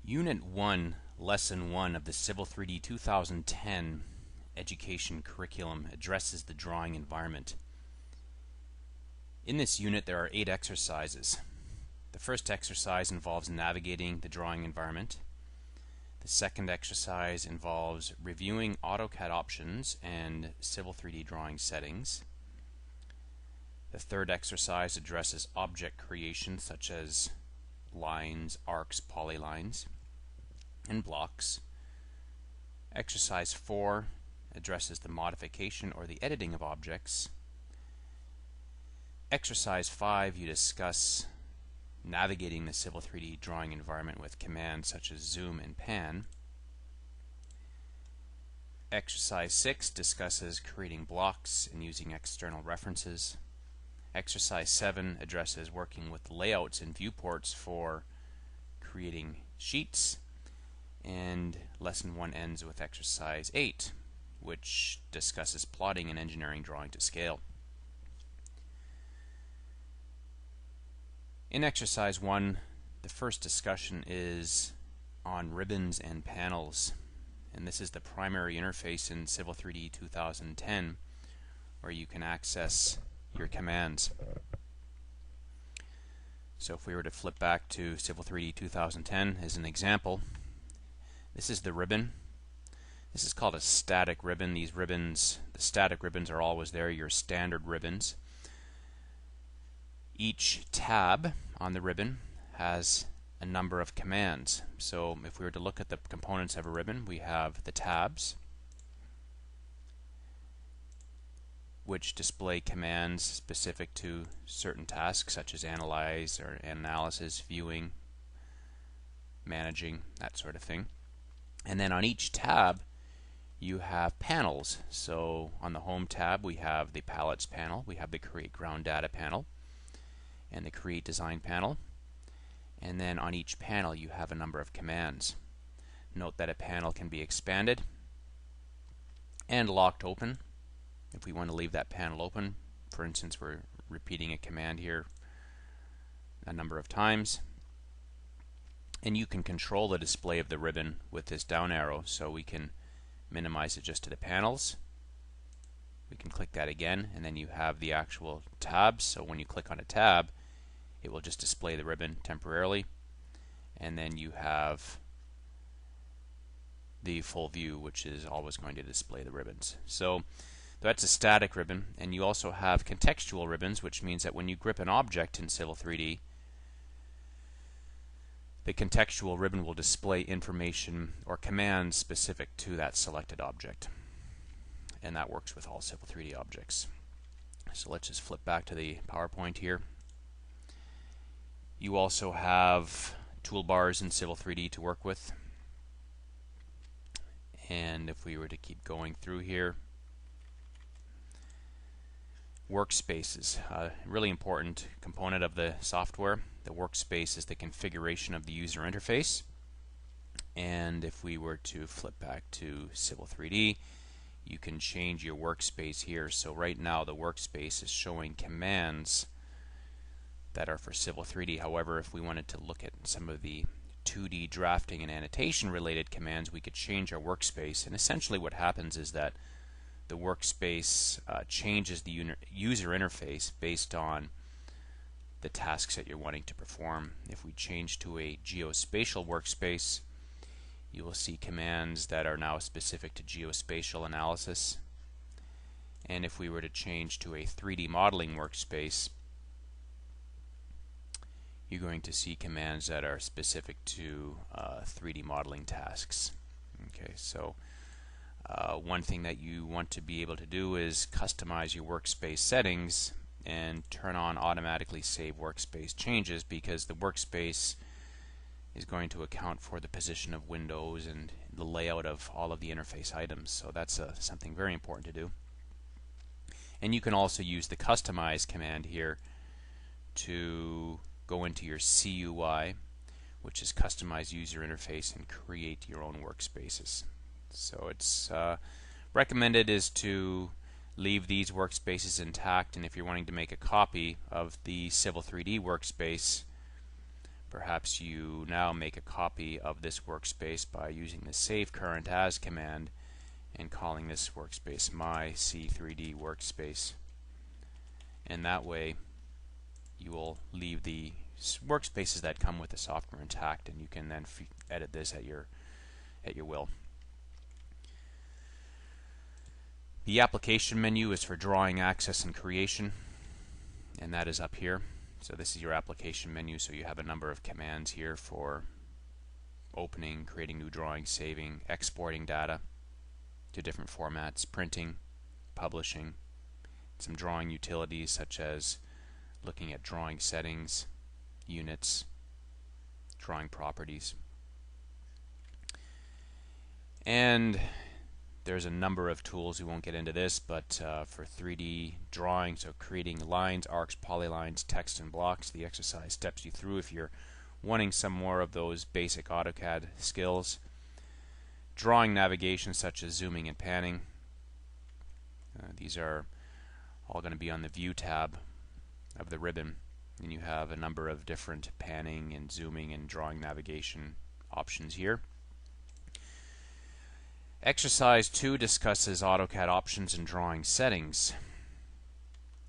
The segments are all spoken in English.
Unit 1, Lesson 1 of the Civil 3D 2010 education curriculum addresses the drawing environment. In this unit there are 8 exercises. The first exercise involves navigating the drawing environment. The second exercise involves reviewing AutoCAD options and Civil 3D drawing settings. The third exercise addresses object creation such as lines, arcs, polylines, and blocks. Exercise 4 addresses the modification or the editing of objects. Exercise 5, you discuss navigating the Civil 3D drawing environment with commands such as zoom and pan. Exercise 6 discusses creating blocks and using external references. Exercise 7 addresses working with layouts and viewports for creating sheets. And Lesson 1 ends with Exercise 8, which discusses plotting and engineering drawing to scale. In Exercise 1, the first discussion is on ribbons and panels. And this is the primary interface in Civil 3D 2010, where you can access your commands. So if we were to flip back to Civil 3D 2010 as an example, this is the ribbon. This is called a static ribbon. These ribbons, the static ribbons, are always there, your standard ribbons. Each tab on the ribbon has a number of commands. So if we were to look at the components of a ribbon, we have the tabs, which display commands specific to certain tasks such as analyze or analysis, viewing, managing, that sort of thing. And then on each tab you have panels. So on the Home tab we have the Palettes panel, we have the Create Ground Data panel, and the Create Design panel. And then on each panel you have a number of commands. Note that a panel can be expanded and locked open. If we want to leave that panel open, for instance, we're repeating a command here a number of times. And you can control the display of the ribbon with this down arrow, so we can minimize it just to the panels. We can click that again, and then you have the actual tabs. So when you click on a tab, it will just display the ribbon temporarily, and then you have the full view, which is always going to display the ribbons. So that's a static ribbon. And you also have contextual ribbons, which means that when you grip an object in Civil 3D, the contextual ribbon will display information or commands specific to that selected object. And that works with all Civil 3D objects. So let's just flip back to the PowerPoint here. You also have toolbars in Civil 3D to work with. And if we were to keep going through here, workspaces, a really important component of the software. The workspace is the configuration of the user interface. And if we were to flip back to Civil 3D, you can change your workspace here. So right now the workspace is showing commands that are for Civil 3D. However, if we wanted to look at some of the 2D drafting and annotation related commands, we could change our workspace. And essentially what happens is that the workspace changes the user interface based on the tasks that you're wanting to perform. If we change to a geospatial workspace, you will see commands that are now specific to geospatial analysis. And if we were to change to a 3D modeling workspace, you're going to see commands that are specific to 3D modeling tasks. Okay, so one thing that you want to be able to do is customize your workspace settings and turn on automatically save workspace changes, because the workspace is going to account for the position of windows and the layout of all of the interface items. So that's something very important to do. And you can also use the customize command here to go into your CUI, which is customize user interface, and create your own workspaces. So it's recommended is to leave these workspaces intact, and if you're wanting to make a copy of the Civil 3D workspace, Perhaps you now make a copy of this workspace by using the Save Current As command and calling this workspace My C3D Workspace. And that way you will leave the workspaces that come with the software intact, and you can then edit this at your will. The application menu is for drawing access and creation, and that is up here. So this is your application menu, so you have a number of commands here for opening, creating new drawings, saving, exporting data to different formats, printing, publishing, some drawing utilities such as looking at drawing settings, units, drawing properties. And there's a number of tools. We won't get into this, but for 3D drawing, so creating lines, arcs, polylines, text, and blocks, the exercise steps you through if you're wanting some more of those basic AutoCAD skills. Drawing navigation such as zooming and panning. These are all going to be on the View tab of the ribbon, and you have a number of different panning and zooming and drawing navigation options here. Exercise 2 discusses AutoCAD options and drawing settings.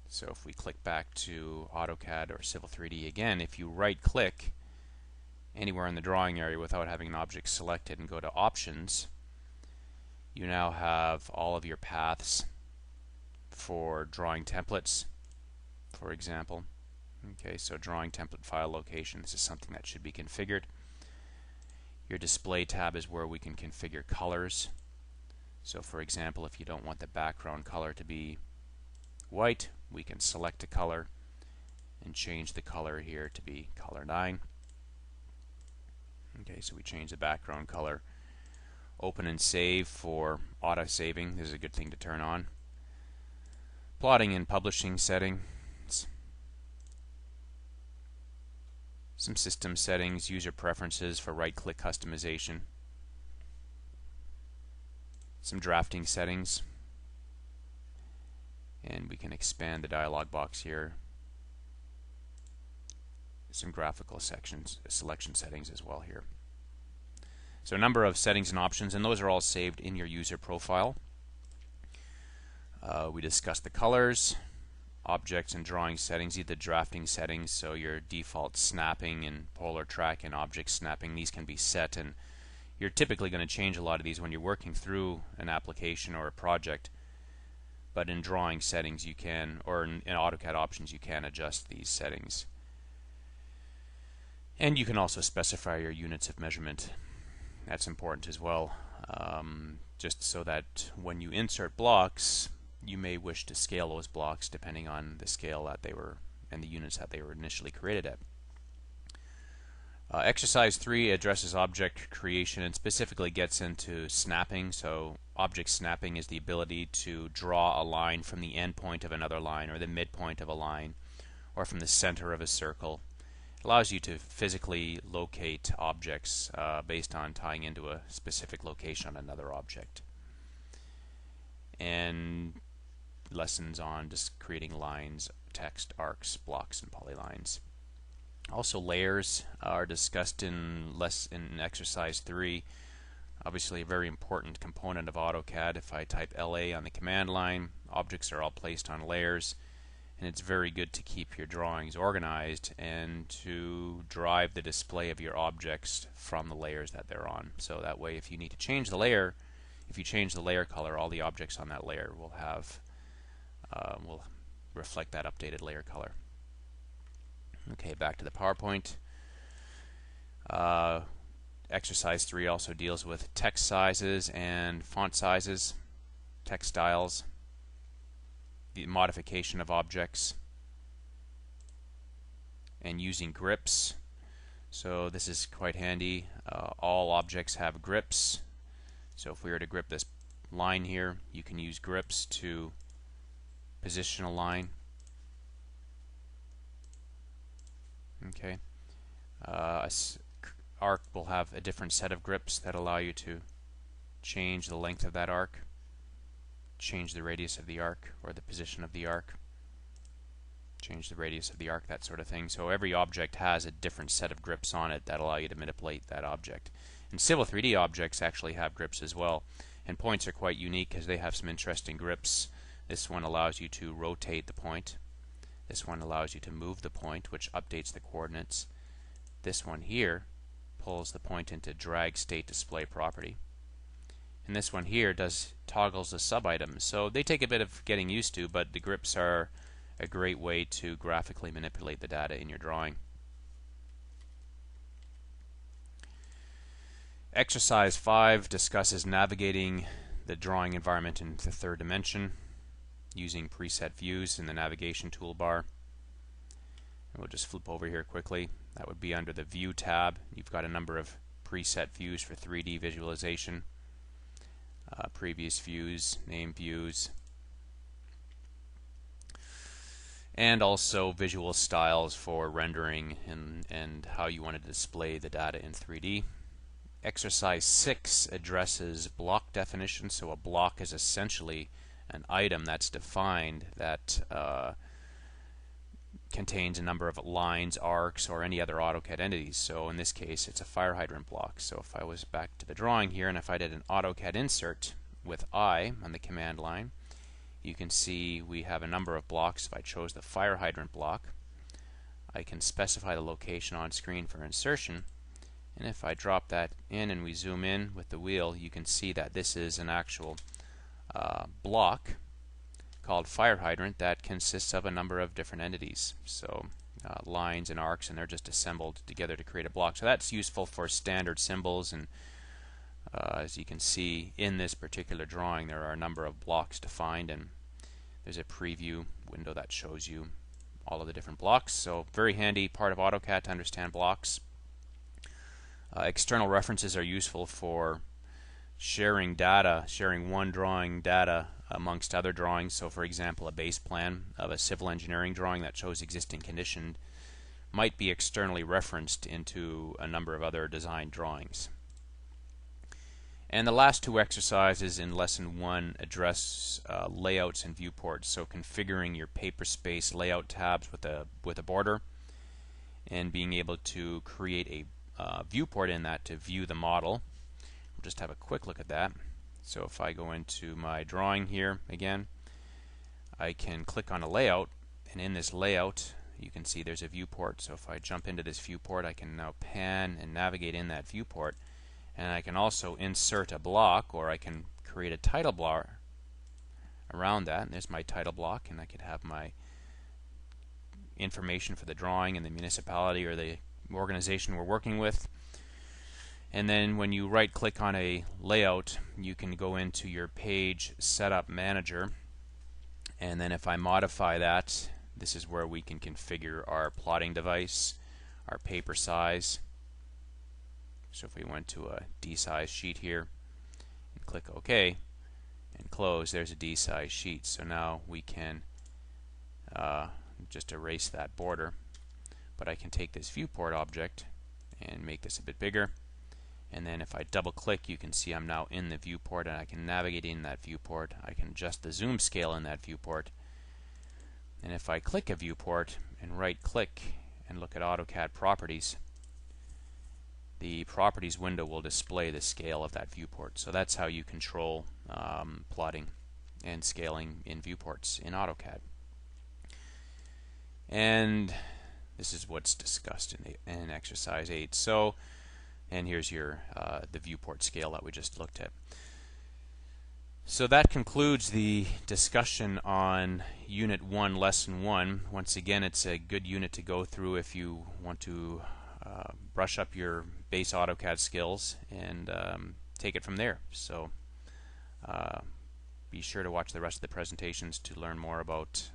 So if we click back to AutoCAD or Civil 3D again, if you right-click anywhere in the drawing area without having an object selected and go to Options, you now have all of your paths for drawing templates, for example. Okay, so drawing template file location, this is something that should be configured. Your display tab is where we can configure colors. So for example, if you don't want the background color to be white, we can select a color and change the color here to be color 9. Okay, so we change the background color. Open and save for auto saving. This is a good thing to turn on. Plotting and publishing settings. Some system settings, user preferences for right-click customization. Some drafting settings. And we can expand the dialog box here. Some graphical selection settings as well here. So a number of settings and options, and those are all saved in your user profile. We discussed the colors, objects and drawing settings, either drafting settings, so your default snapping and polar track and object snapping, these can be set, and you're typically going to change a lot of these when you're working through an application or a project, but in drawing settings you can, or in AutoCAD options you can adjust these settings. And you can also specify your units of measurement. That's important as well, just so that when you insert blocks, you may wish to scale those blocks depending on the scale that they were and the units that they were initially created at. Exercise 3 addresses object creation and specifically gets into snapping. So object snapping is the ability to draw a line from the end point of another line, or the midpoint of a line, or from the center of a circle. It allows you to physically locate objects based on tying into a specific location on another object. And lessons on just creating lines, text, arcs, blocks, and polylines. Also, layers are discussed in exercise 3. Obviously a very important component of AutoCAD. If I type LA on the command line, objects are all placed on layers, and it's very good to keep your drawings organized and to drive the display of your objects from the layers that they're on. So that way, if you need to change the layer, if you change the layer color, all the objects on that layer will have will reflect that updated layer color. Okay, back to the PowerPoint. Exercise 3 also deals with text sizes and font sizes, text styles, the modification of objects, and using grips. So this is quite handy. All objects have grips. So if we were to grip this line here, you can use grips to position a line. Okay. Arc will have a different set of grips that allow you to change the length of that arc, change the radius of the arc, or the position of the arc. change the radius of the arc, that sort of thing. So every object has a different set of grips on it that allow you to manipulate that object. And Civil 3D objects actually have grips as well. And points are quite unique because they have some interesting grips. This one allows you to rotate the point. This one allows you to move the point, which updates the coordinates. This one here pulls the point into drag state display property. And this one here toggles the sub-items. So they take a bit of getting used to, but the grips are a great way to graphically manipulate the data in your drawing. Exercise 5 discusses navigating the drawing environment in the third dimension using preset views in the navigation toolbar. And we'll just flip over here quickly. That would be under the View tab. You've got a number of preset views for 3D visualization. Previous views, name views, and also visual styles for rendering and how you want to display the data in 3D. Exercise 6 addresses block definition. So a block is essentially an item that's defined that contains a number of lines, arcs, or any other AutoCAD entities. So in this case, it's a fire hydrant block. So if I was back to the drawing here, and if I did an AutoCAD insert with I on the command line, you can see we have a number of blocks. If I chose the fire hydrant block, I can specify the location on screen for insertion. And if I drop that in and we zoom in with the wheel, you can see that this is an actual block called fire hydrant that consists of a number of different entities. So lines and arcs, and they're just assembled together to create a block. So that's useful for standard symbols, and as you can see in this particular drawing, there are a number of blocks defined, and there's a preview window that shows you all of the different blocks. So very handy part of AutoCAD to understand blocks. External references are useful for sharing data, sharing one drawing data amongst other drawings. So for example, a base plan of a civil engineering drawing that shows existing condition might be externally referenced into a number of other design drawings. And the last two exercises in Lesson 1 address layouts and viewports. So configuring your paper space layout tabs with a border, and being able to create a viewport in that to view the model. We'll just have a quick look at that. So if I go into my drawing here again, I can click on a layout, and in this layout you can see there's a viewport. So if I jump into this viewport, I can now pan and navigate in that viewport, and I can also insert a block, or I can create a title block around that. And there's my title block, and I could have my information for the drawing and the municipality or the organization we're working with. And then when you right click on a layout, you can go into your page setup manager, and then if I modify that, this is where we can configure our plotting device, our paper size. So if we went to a D size sheet here and click OK and close, there's a D size sheet. So now we can just erase that border. But I can take this viewport object and make this a bit bigger, and then if I double click, you can see I'm now in the viewport, and I can navigate in that viewport. I can adjust the zoom scale in that viewport, and if I click a viewport and right click and look at AutoCAD properties, the properties window will display the scale of that viewport. So that's how you control plotting and scaling in viewports in AutoCAD. And this is what's discussed in exercise 8. So, and here's your the viewport scale that we just looked at. So that concludes the discussion on Unit 1, Lesson 1. Once again, it's a good unit to go through if you want to brush up your base AutoCAD skills and take it from there. So be sure to watch the rest of the presentations to learn more about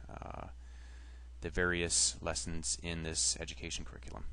the various lessons in this education curriculum.